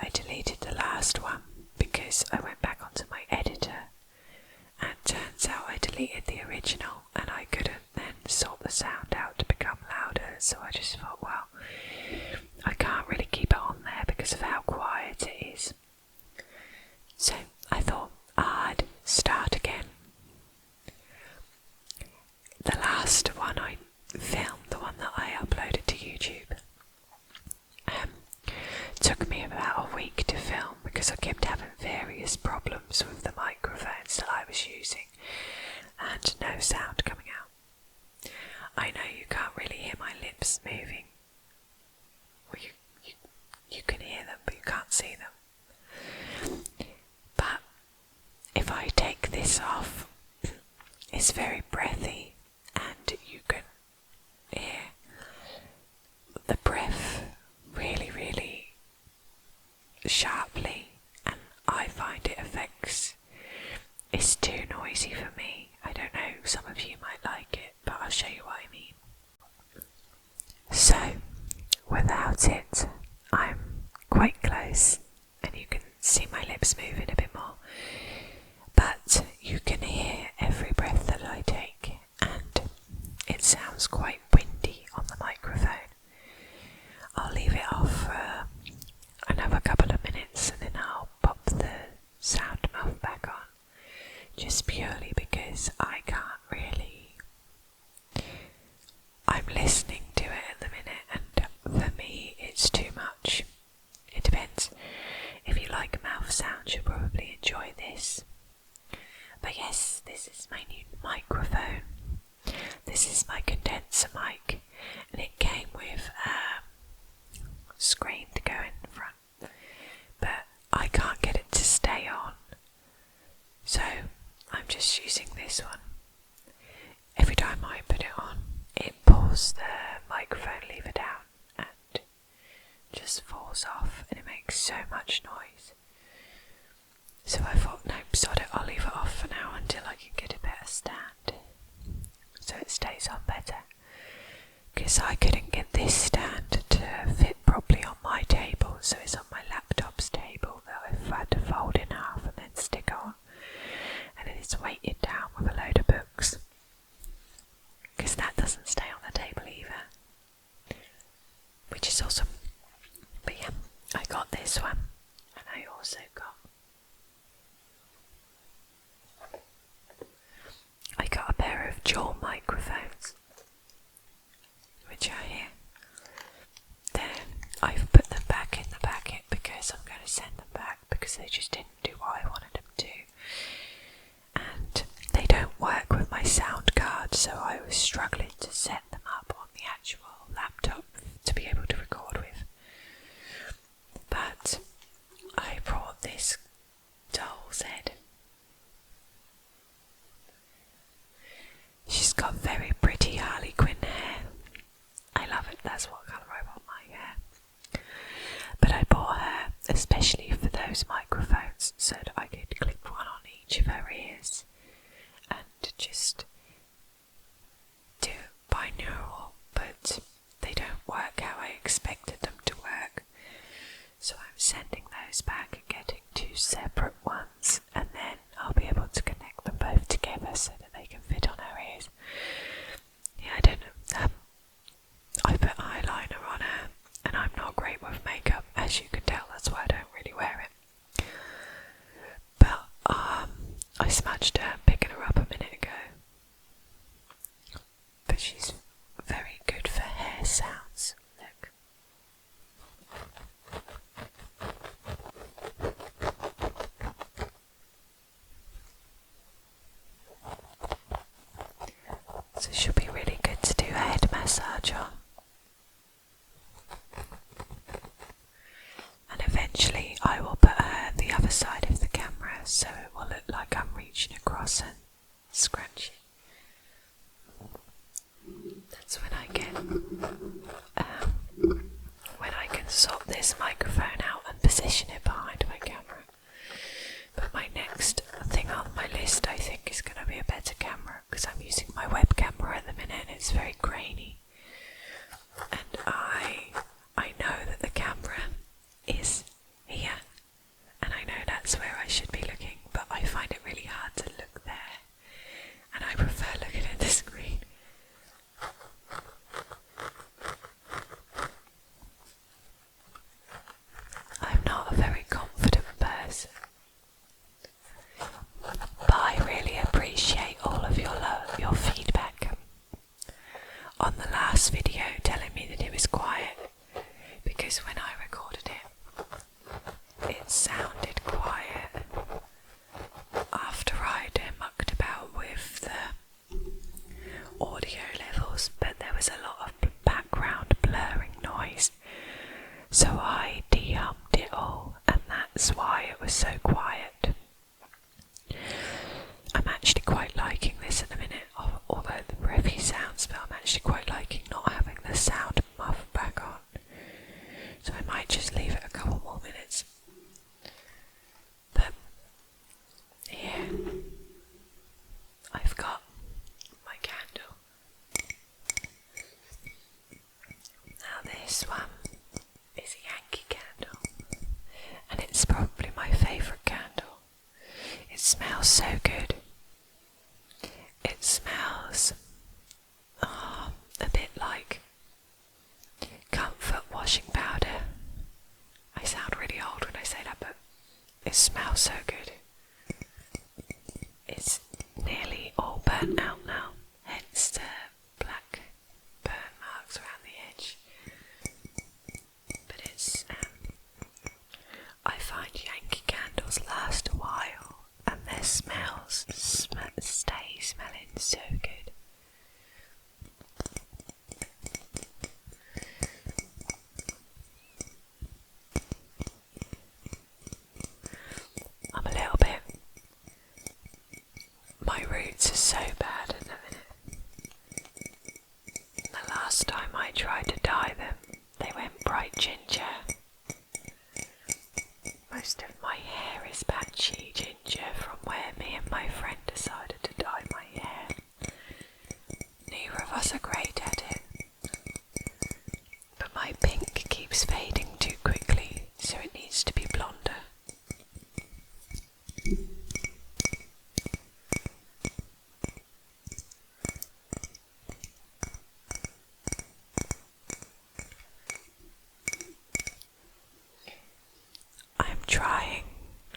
I deleted the last one because I went back onto my editor and turns out I deleted the original and I couldn't then sort the sound out to become louder, so I just thought, well, I can't really keep it on there because of how quiet it is. So I thought I'd start again. The last one I filmed, the one that I uploaded to YouTube, took me about a week to film because I kept having various problems with the microphones that I was using and no sound coming out. I know you can't really hear my lips moving. Well, you can hear them, but you can't see them. But if I take this off, it's very breathy and you can hear the breath really, really sharply, and I find it affects. It's too noisy for me. I don't know, some of you might like it, but I'll show you what I mean. So, without it, I'm quite close, and you can see my lips moving a bit more, but you can hear every breath that I take, and it sounds quite windy on the microphone. I'll leave it off for another couple of minutes and then I'll pop the sound muff back on, just purely because I can't really. I'm listening to it at the minute and for me it's too much. It depends. If you like mouth sounds you'll probably enjoy this. But yes, this is my new microphone. This is my condenser mic and it came with screen to go in front, but I can't get it to stay on, so I'm just using this one. Every time I put it on, it pulls the microphone lever down and just falls off, and it makes so much noise. So I thought, no, sod it, I'll leave it off for now until I can get a better stand, so it stays on better. Because I couldn't get this stand to fit properly on my table, so it's on my laptop's table that I've had to fold in half and then stick on, and then it's weighted down with a load of books, because that doesn't stay on the table either, which is awesome. But yeah, I got this one, and I also got a pair of dual microphones, which are here. Then I've put them back in the packet because I'm going to send them back because they just didn't do what I wanted them to. And they don't work with my sound card, so I was struggling to set them up on the actual laptop to be able to record with. But I brought this doll's head. She's got very pretty Harley Quinn hair. I love it, that's what colour I want my hair. But I bought her especially for those microphones so that I could clip one on each of her ears and just do binaural, but they don't work how I expected them to work. So I'm sending those back and getting 2 separate ones, and then I'll be able to connect them both together so that they can fit on her ears. Yeah, I don't know. I put eyeliner on her, and I'm not great with makeup, as you can tell, that's why I don't really wear it. But I smudged her picking her up a minute ago. But she's very good for hair sounds. Look. So she'll be really good to do a head massage on. And eventually I will put her the other side of the camera so it will look like I'm reaching across and scratching. That's when I can sort this microphone out and position it behind my camera. But my next thing on my list I think is going to be a better camera, because I'm using my web camera at the minute and it's very grainy. And I know that the camera is here riffy sounds, but I'm actually quite liking not having the sound muff back on. So I might just leave it a couple more minutes. But here I've got my candle. Now this one is a Yankee candle, and it's probably my favourite candle. It smells so good. It smells a bit like comfort washing powder. I sound really old when I say that, but it smells so good. It's nearly all burnt out now, hence the black burn marks around the edge. But it's, I find Yankee candles last a while, and their smells stay smelling so good. I'm a little bit, my roots are so bad at the minute. The last time I tried to dye them, they went bright ginger. Most of my hair is patchy ginger from where me and my friend decided to dye my hair. Neither of us are great at it. But my pink keeps fading too quickly, so it needs to be blonder.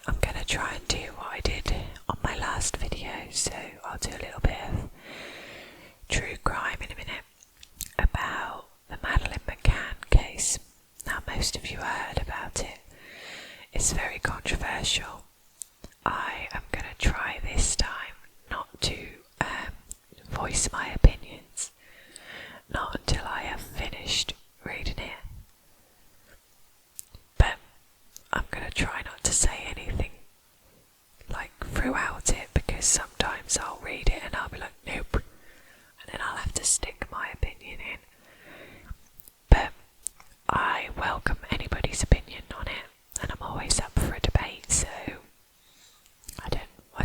I'm going to try and do what I did on my last video, so I'll do a little bit of true crime in a minute about the Madeline Mccann case. Now most of you heard about it. It's very controversial. I am going to try this time not to voice my opinions, not until I have finished reading it. But I'm going to try not to say anything like throughout it, because sometimes I'll read it and I'll be like, nope, and then I'll have to stick my opinion in. But I welcome anybody's opinion on it, and I'm always up for a debate, so I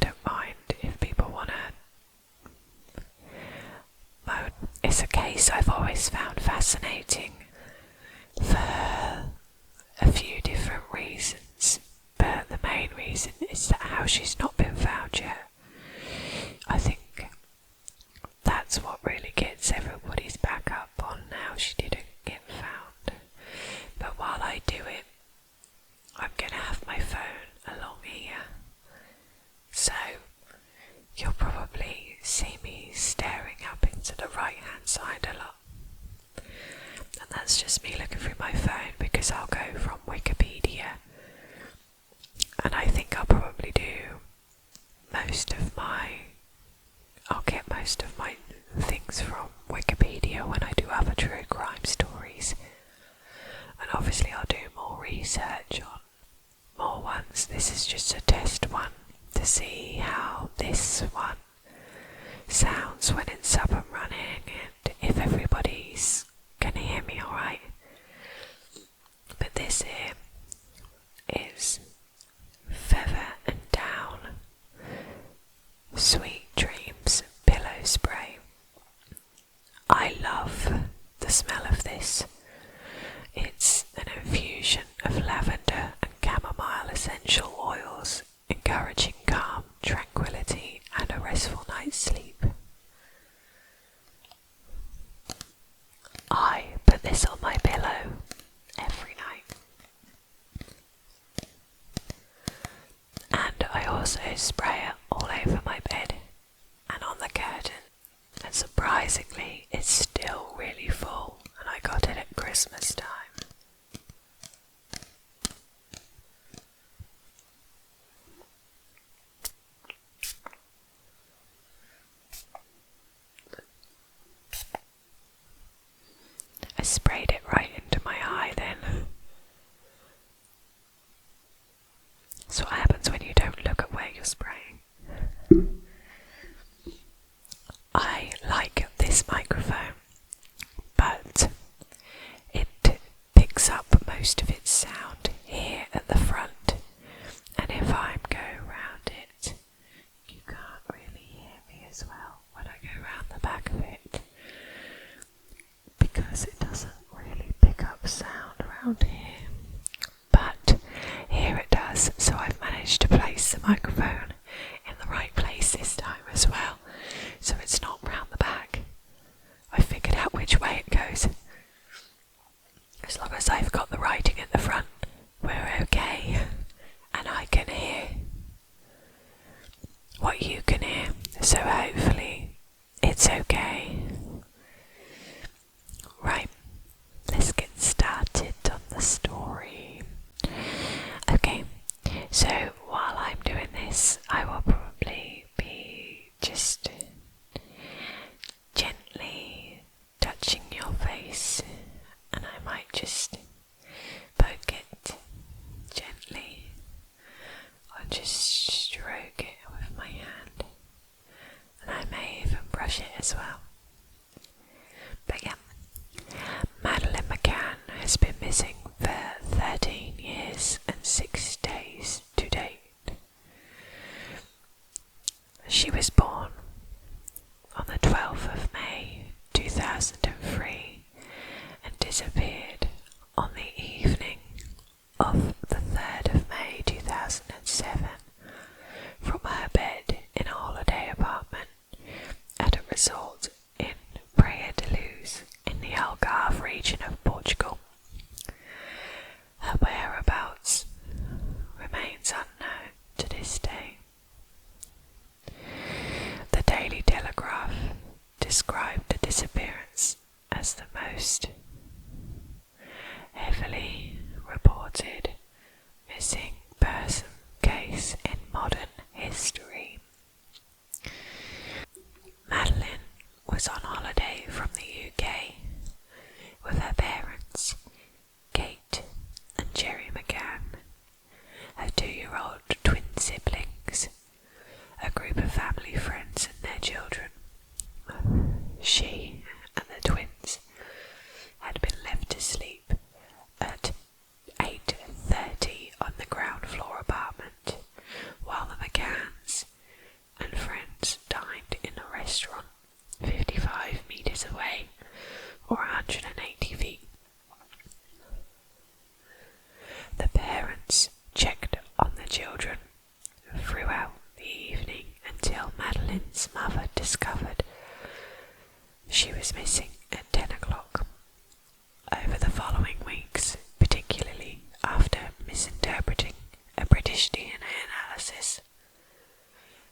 don't mind if people want to. It's a case I've always found fascinating for a few different reasons, but the main reason is that how she's not been found yet. I think that's what really gets everybody's back up on how she didn't get found. But while I do it, I'm going to have my phone along here, so you'll probably see me staring up into the right hand side a lot. And that's just me looking through my phone, because I'll go from Wikipedia, and I think I'll probably I'll get most of my things from Wikipedia when I do other true crime stories. And obviously I'll do more research on more ones. This is just a test one to see how this one sounds when it's up and running, and if everybody's can hear me alright. But this here is Feather and Down Sweet Dreams Pillow Spray. I love the smell of this. It's an infusion of lavender and chamomile essential oils, encouraging calm, tranquility and a restful night's sleep. I put this on my pillow every night. And I also spray it all over my bed and on the curtain. And surprisingly, it's still really full, and I got it at Christmas time. I sprayed it right into my eye then. So what happens when you don't look at where you're spraying? I like this this, I will probably be just gently touching your face, and I might just poke it gently or just stroke it with my hand, and I may even brush it as well. But yeah, Madeline Mccann has been missing for 13 years and 6 days to date. She was born on the 12th of May 2003 and disappeared on the evening of the 3rd of May 2007 from her bed in a holiday apartment at a resort in Praia de Luz in the Algarve region of Portugal. Her whereabouts remains unknown to this day. The Daily Telegraph described the disappearance as the most heavily reported missing person case in modern history. Madeline was on holiday from the UK with her parents, Kate and Jerry McCann, her 2-year-old twin siblings, a group of family friends and their children. She and the twins had been left to sleep at 8:30 on the ground floor apartment, while the McCanns and friends dined in a restaurant 55 metres away, or 180 feet. The parents checked on the children throughout the evening until Madeline's mother discovered she was missing at 10 o'clock. Over the following weeks, particularly after misinterpreting a British DNA analysis,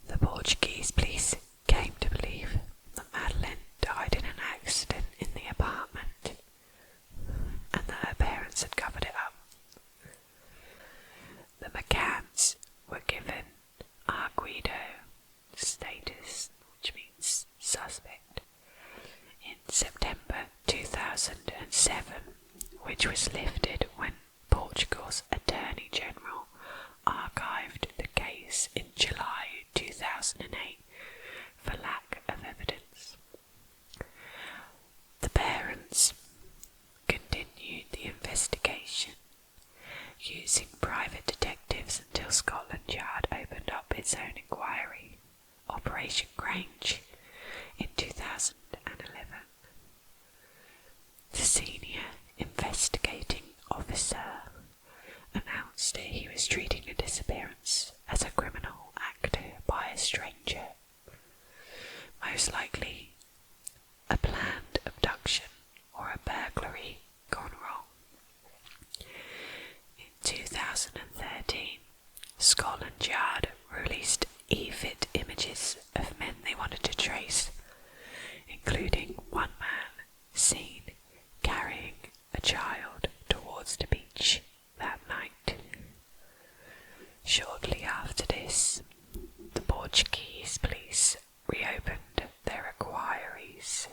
the Portuguese police came to believe that Madeline died in an accident in the apartment and that her parents had covered it up. The McCanns were given arguido status, which means suspect, in September 2007, which was lifted when Portugal's Attorney General archived the case in July 2008 for lack of evidence. The parents continued the investigation using private detectives until Scotland Yard opened up its own inquiry, Operation Grange, in 2011. The senior investigating officer announced that he was treating the disappearance as a criminal act by a stranger, most likely a planned abduction or a burglary gone wrong. In 2013, Scotland Yard released e-fit images of men they wanted to trace, including one man seen carrying a child towards the beach that night. Shortly after this, the Portuguese police reopened their inquiries.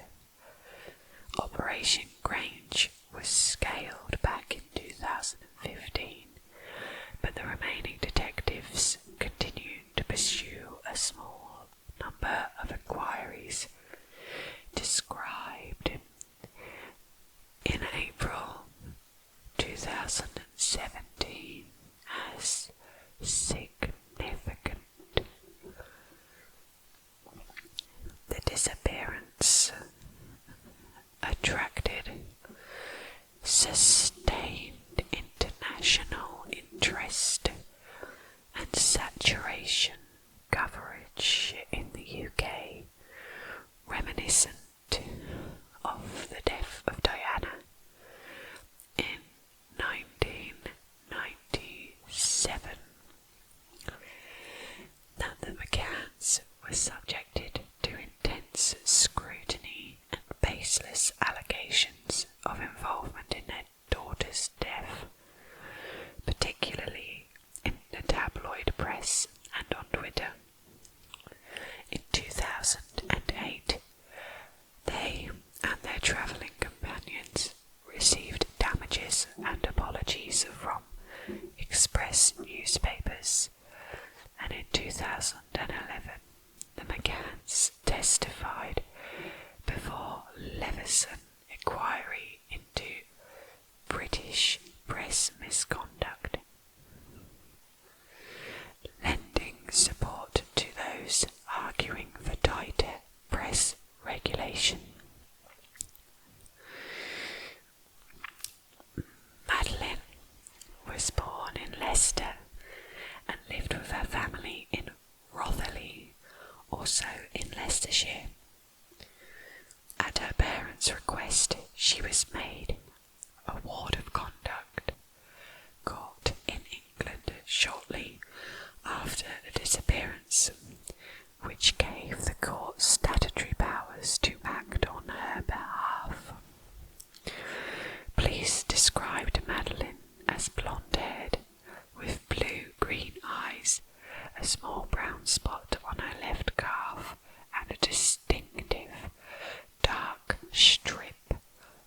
Operation Grange was scaled back in 2015, but the remaining detectives continued to pursue a small number of inquiries described in April 2017 as significant. The disappearance attracted sustained international interest and saturation coverage in the UK, reminiscent of the death of Diana in 1997. That the McCanns were subjected to intense scrutiny and baseless allegations of involvement in their daughter's death, particularly in the tabloid press and on Twitter. 2011, the McCanns testified before Leveson inquiry into British press misconduct, lending support to those arguing for tighter press regulation. Madeline was born in Leicester and lived with her family in Rotherley, also in Leicestershire. At her parents' request, she was made a ward of conduct court in England shortly after the disappearance, which gave the court statutory powers to act on her behalf. Police described Madeline as blonde-haired, with blue-green eyes, a small brown spot on her left calf, and a distinctive dark strip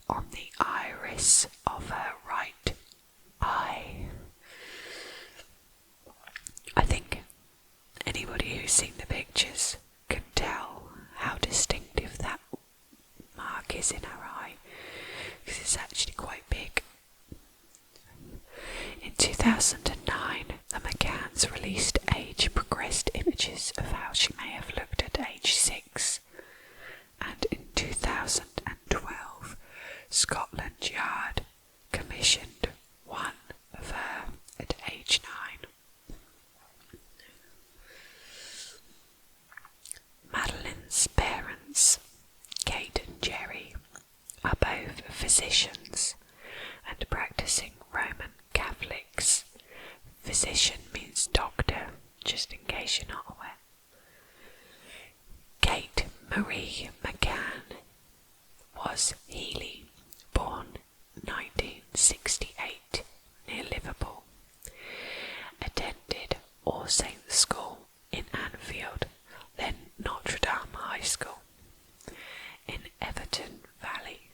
on the iris of her right eye. I think anybody who's seen the pictures can tell how distinctive that mark is in her eye, because it's actually quite big. In 2009, the McCanns released age-progressed images of how she may have looked at age 6, and in 2012, Scotland Yard commissioned one of her at age 9. Madeline's parents, Kate and Jerry, are both physicians and practicing Roman Catholics. Physician means doctor, just in case you're not aware. Kate Marie McCann was Healy, born 1968 near Liverpool. Attended All Saints School in Anfield, then Notre Dame High School in Everton Valley,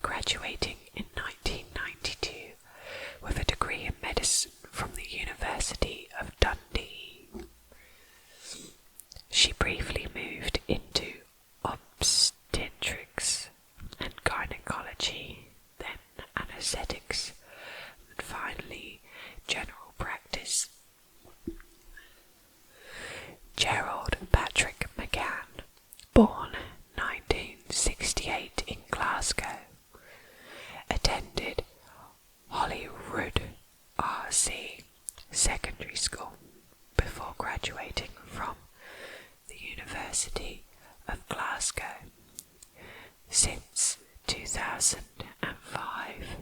graduating in 1992 with a degree in medicine from the University of Dundee. She briefly moved into obstetrics and gynecology, then anaesthetics, and finally general practice. Gerald Patrick McCann, born 1968 in Glasgow, attended Holyrood RC Secondary School before graduating from the University of Glasgow. Since 2005,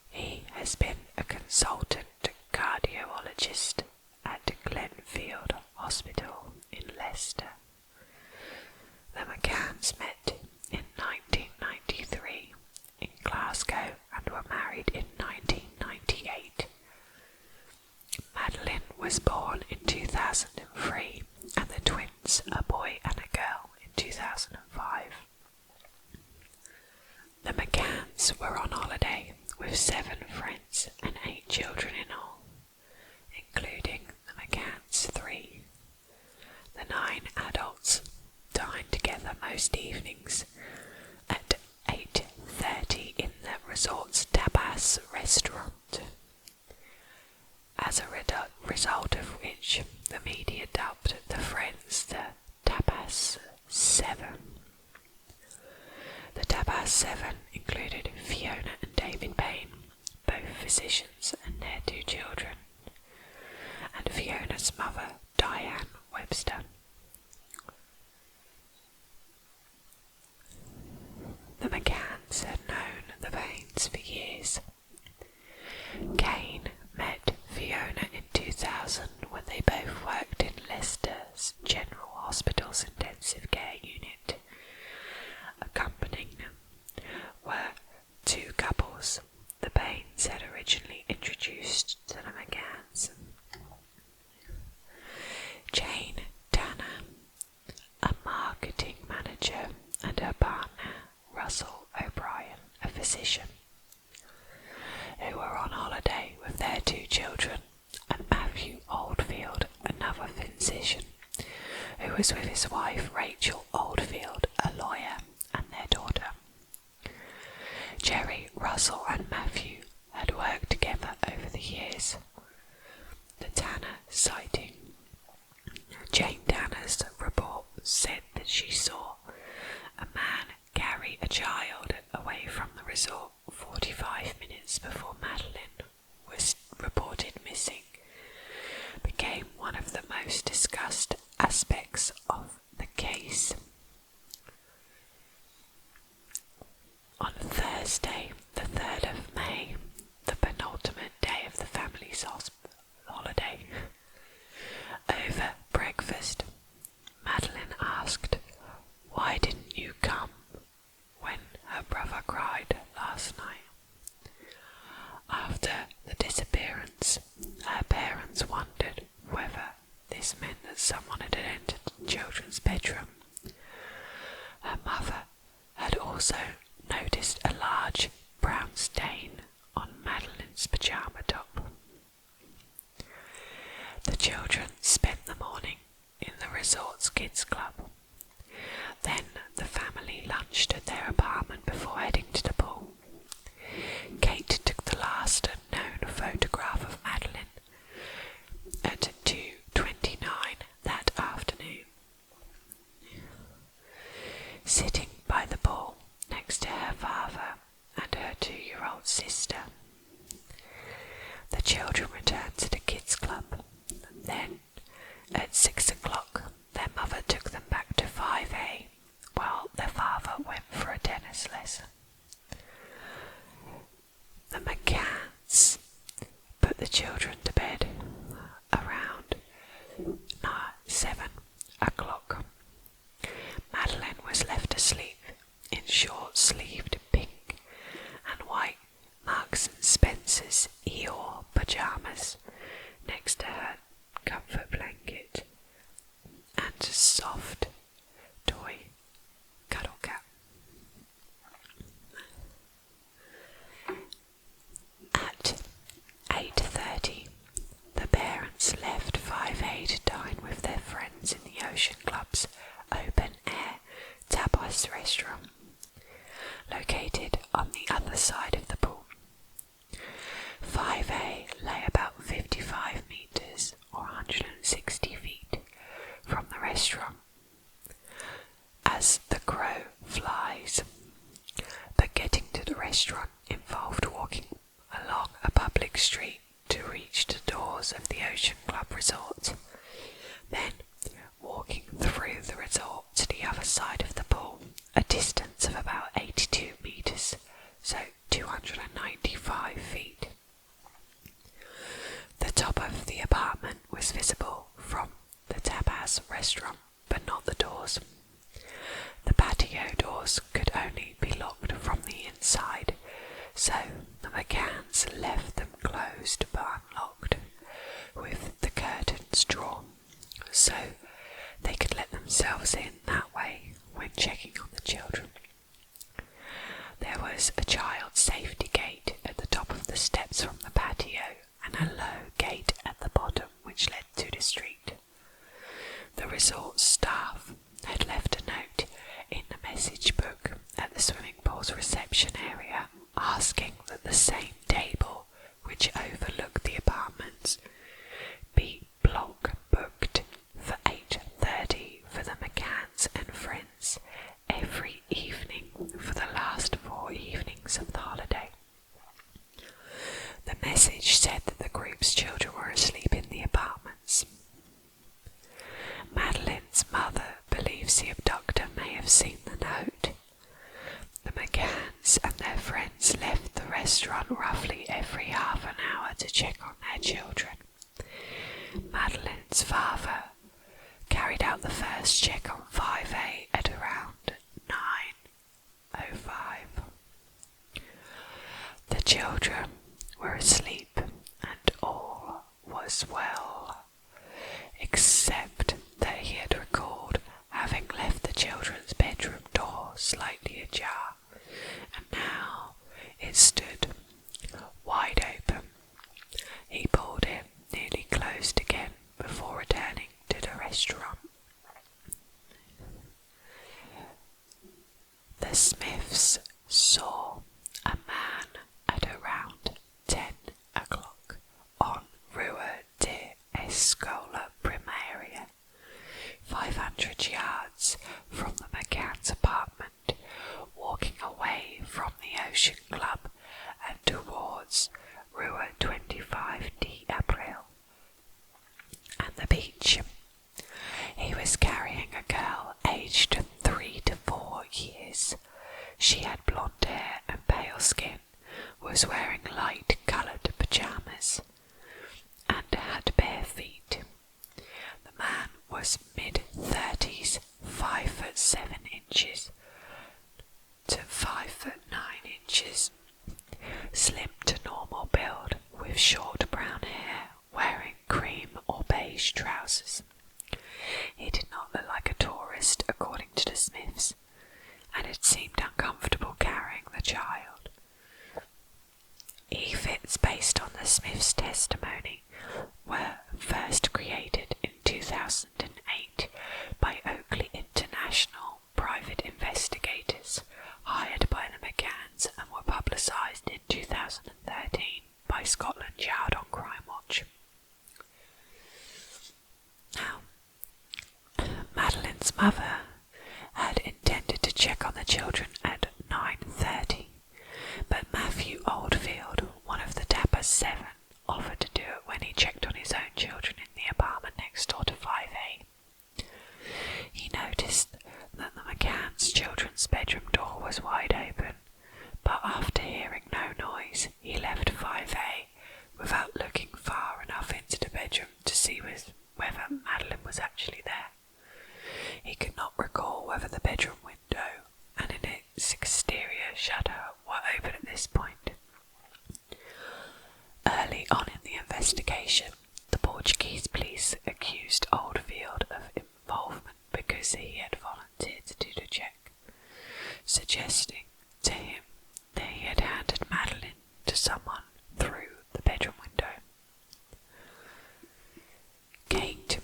he has been a consultant cardiologist at Glenfield Hospital in Leicester. The McCanns met in 1993 in Glasgow and were married in 1998. Madeline was born in 2003 and the twins, a boy and a girl, in 2005. The McCanns were on holiday with 7 friends and 8 children in all, including the McCanns 3. The 9 adults dined together most evenings at 8:30 in the resort's tapas restaurant, as a result of which the media dubbed the friends the Tapas 7. The Tapas 7 included Fiona and David Payne, both physicians, and their 2 children, and Fiona's mother, Diane Webster. The McCanns had known the Paynes for years. Kane met Fiona in 2000 when they both worked in Leicester's General Hospital's intensive care unit. Accompanying them were 2 couples the Paynes had originally introduced to the McCanns. Jane Tanner, a marketing manager, and her partner, Russell O'Brien, a physician, who were on holiday with their 2 children, and was with his wife Rachel Oldfield, a lawyer, and their daughter. Jerry, Russell and Matthew had worked together over the years. The Tanner sighting. Jane Tanner's report said that she saw a man carry a child away from the resort 45 minutes before Madeline was reported missing. Became one of the most discussed aspects of the case. On Thursday, the 3rd of May, the penultimate day of the family's holiday, over breakfast, Madeline asked, "Why didn't you come?" when her brother cried last night. After the disappearance, her parents wondered whether this meant that someone had entered the children's bedroom. Her mother had also noticed a large brown stain on Madeline's pyjama top. The children spent the morning in the resort's kids club. Then the family lunched at their apartment before heading to the pool. Kate took the last known photograph of Madeline at 2:29 that afternoon, sitting by the pool next to her father and her 2-year-old sister. The children returned to the kids club. Then, at 6 o'clock, their mother took them back to 5A, while their father went for a tennis lesson. The Mccanns put the children to bed around 7 o'clock. Madeline was left asleep in short-sleeved pink and white Marks & Spencer's Eeyore pyjamas next to her comfort blanket and a soft toy cuddle cap. At 8:30, the parents left 5A to dine with their friends in the Ocean Club's open-air tapas restaurant, located on the other side of the pool. 5A lay about 55 metres or 160 feet from the restaurant. As the crow flies, but getting to the restaurant involved walking along a public street to reach the doors of the Ocean Club Resort, then walking through the resort to the other side of the pool, a distance of about 82 metres, so 295 feet. The top of the apartment was visible from the tapas restaurant, but not the doors. The patio doors could only be locked from the inside, so the Mccanns left them closed but unlocked, with the curtains drawn, so they could let themselves in that way when checking on the children. There was a child safety gate at the top of the steps from the patio and a low gate at the bottom which led to the street. The resort staff had left a note in the message book at the swimming pool's reception area asking that the same table which overlooked the apartments be block booked for 8:30 for the Mccanns and friends every evening for the last 4 evenings of the holiday. The message said that the group's children were asleep in the apartments. Madeline's mother believes the abductor may have seen the note. The Mccanns and their friends left the restaurant roughly every half an hour to check on their children. Madeline's father carried out the first check on 5A at around 9:05. The children were asleep and all was well, except that he had recalled having left the children's bedroom door slightly ajar, and now it stood wide open. He pulled it nearly closed again before returning to the restaurant. Scola Primaria, 500 yards from the McCann's apartment, walking away from the Ocean Club and towards Rua 25 de Abril and the beach. He was carrying a girl aged 3 to 4 years. She had blonde hair and pale skin, was wearing light-coloured pyjamas, and had bare feet. The man was mid-30s, 5'7" to 5'9", slim to normal build, with short brown hair, wearing cream or beige trousers. He did not look like a tourist, according to the Smiths, and it seemed uncomfortable carrying the child. E-fits based on the Smiths' testimony were first created in 2008 by Oakley International private investigators hired by the McCanns and were publicised in 2013 by Scotland Yard on Crime Watch. Now, Madeline's mother had intended to check on the children at 9:30, but Matthew Oldfield, one of the Dapper 7, offered to do it when he checked on his own children in the apartment next door to 5A. He noticed that the McCann's children's bedroom door was wide open, but after hearing no noise, he left 5A without looking far enough into the bedroom to see whether Madeline was actually there. He could not recall whether the bedroom window and its exterior shutter were open at this point. Early on in the investigation, the Portuguese police accused Oldfield of involvement because he had volunteered to do the check, suggesting to him that he had handed Madeline to someone through the bedroom window. Kate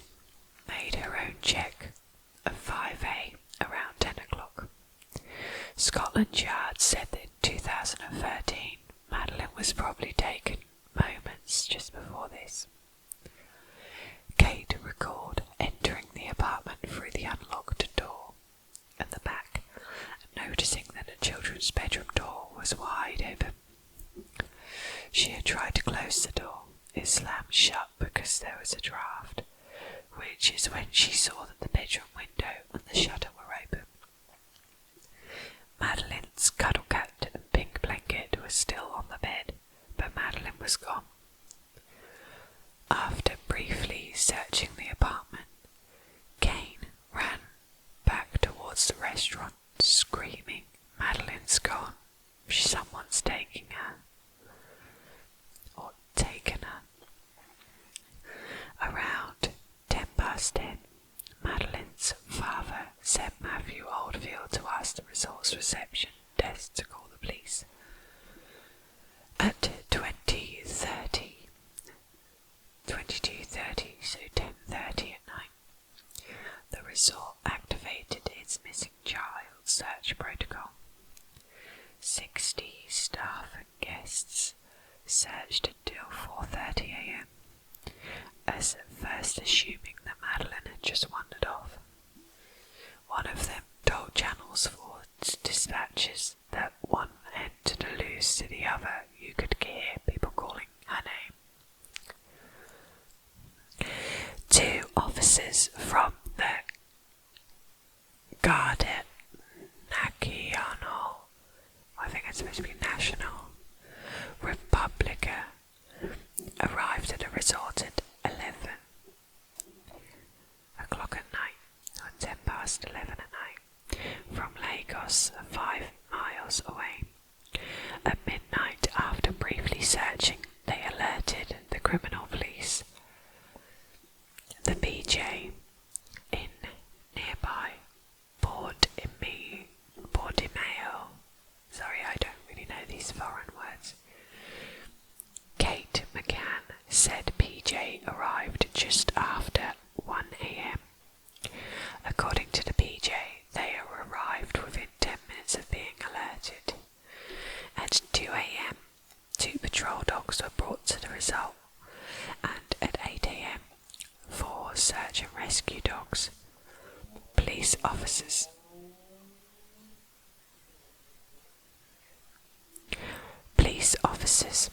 made her own check of 5A around 10 o'clock. Scotland Yard said that in 2013 Madeline was probably taken moments just before this. Kate recalled entering the apartment through the unlocked door at the back and noticing that the children's bedroom door was wide open. She had tried to close the door. It slammed shut because there was a draft, which is when she saw that the bedroom window and the shutter were open. Madeline's cuddle cat and pink blanket was still on the bed, but Madeline was gone. After briefly searching the apartment, Kane ran back towards the restaurant, screaming, "Madeline's gone. Someone's taking her." Or taken her. Around 10:10, Madeline's father sent Matthew Oldfield to ask the resource reception desk to call the police. At 22:30, so 10:30 at night, the resort activated its missing child search protocol. 60 staff and guests searched until 4:30 a.m, as at first assuming that Madeline had just wandered off. One of them told Channel 4's dispatchers that one end to the loose to the other you could hear people calling her name. 2 officers from the Garda Nacional, I think it's supposed to be National Republica, arrived at the resort at 11 o'clock at night, or 11:10 at night, from Lagos, 5 miles away. At midnight, after briefly searching, they alerted the criminal police. The BJ in nearby Portimao. Sorry, I don't really know these foreign words. Kate McCann said PJ arrived just after 1 a.m. According to the PJ, they arrived within 10 minutes of being alerted. At 2 a.m, 2 patrol dogs were brought to the result, and at 8 a.m, rescue dogs. Police officers. Police officers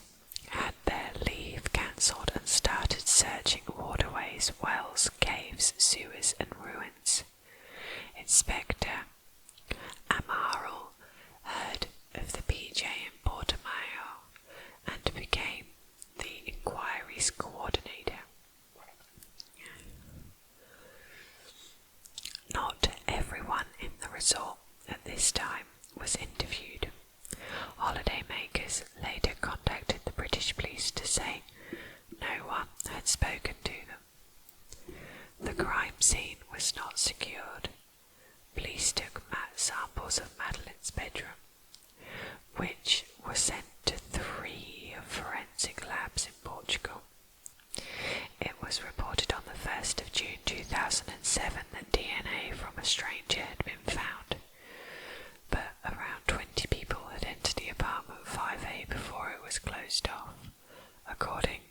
had their leave cancelled and started searching waterways, wells, caves, sewers and ruins. Inspector Amaral heard of the PJ in Portimao and became the inquiry's coordinator. Not everyone in the resort at this time was interviewed. Holidaymakers later contacted the British police to say no one had spoken to them. The crime scene was not secured. Police took samples of Madeline's bedroom, which were sent to 3 forensic labs in Portugal. It was reported on the 1st of June 2007 that DNA from a stranger had been found, but around 20 people had entered the apartment 5A before it was closed off, according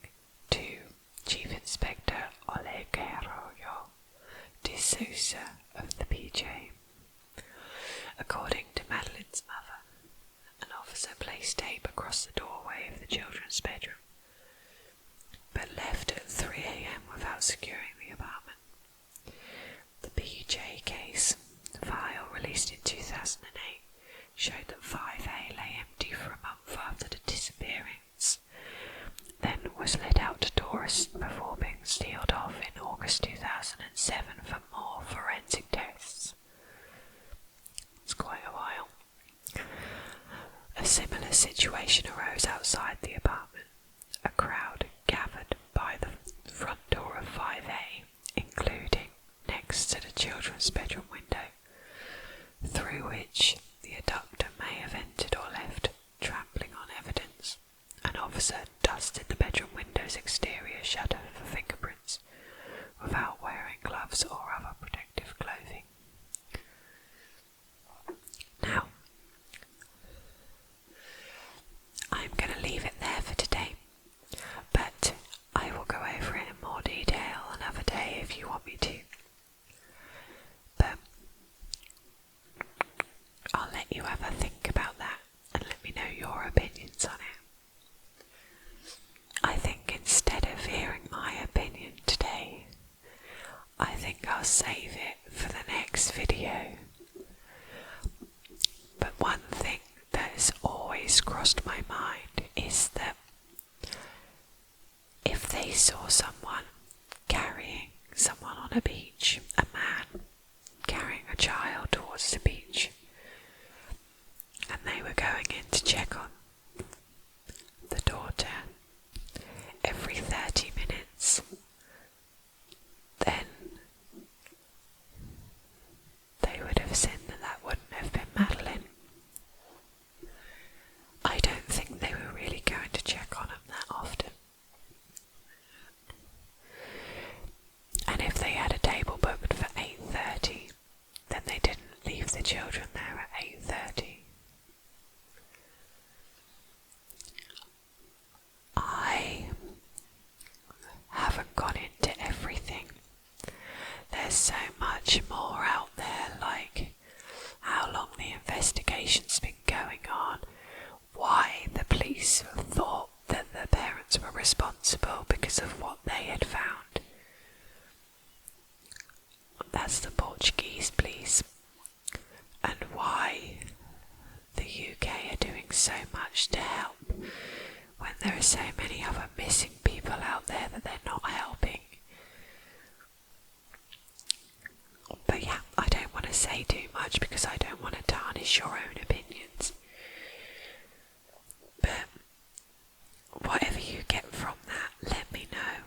to Chief Inspector Oleguero de Sousa of the PJ. According to Madeline's mother, an officer placed tape across the doorway of the children's bedroom, but left at 3 a.m. without securing the apartment. The PJ case file released in 2008 showed that 5A lay empty for a month after the disappearance, then was let out to tourists before being sealed off in August 2007 for more forensic tests. It's quite a while. A similar situation arose outside the apartment. A crowd gathered by the front door of 5A, including next to the children's bedroom window, through which the abductor may have entered or left, trampling on evidence. An officer dusted the bedroom window's exterior shutter for fingerprints, without wearing gloves or other protective clothing. Now, I'm going to leave it there for today, but I will go over it in more detail another day if you want me to. But I'll let you have a think about that and let me know your opinions on it. I think instead of hearing my opinion today, I think I'll save it for the next video. But one thing that has always crossed my mind is that if they saw someone carrying someone on a beach, a man carrying a child towards the beach, and they were going in to check on the daughter every 30 minutes, then they would have seen that that wouldn't have been Madeline. I don't think they were really going to check on him that often. And if they had a table booked for 8:30, then they didn't leave the children there at 8:30. I haven't gone into everything. There's so much more out there, like how long the investigation's been going on, why the police thought that the parents were responsible because of what they had found. That's the Portuguese police, and why the UK are doing so much to help when there are so many other missing people out there that they're not helping. But yeah, I don't want to say too much because I don't want to tarnish your own opinions. But whatever you get from that, let me know.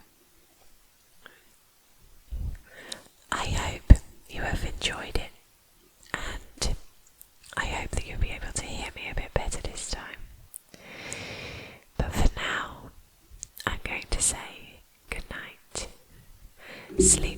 I hope you have enjoyed it, and I hope that you'll be able to hear me a bit better this time. But for now, I'm going to say good night. Sleep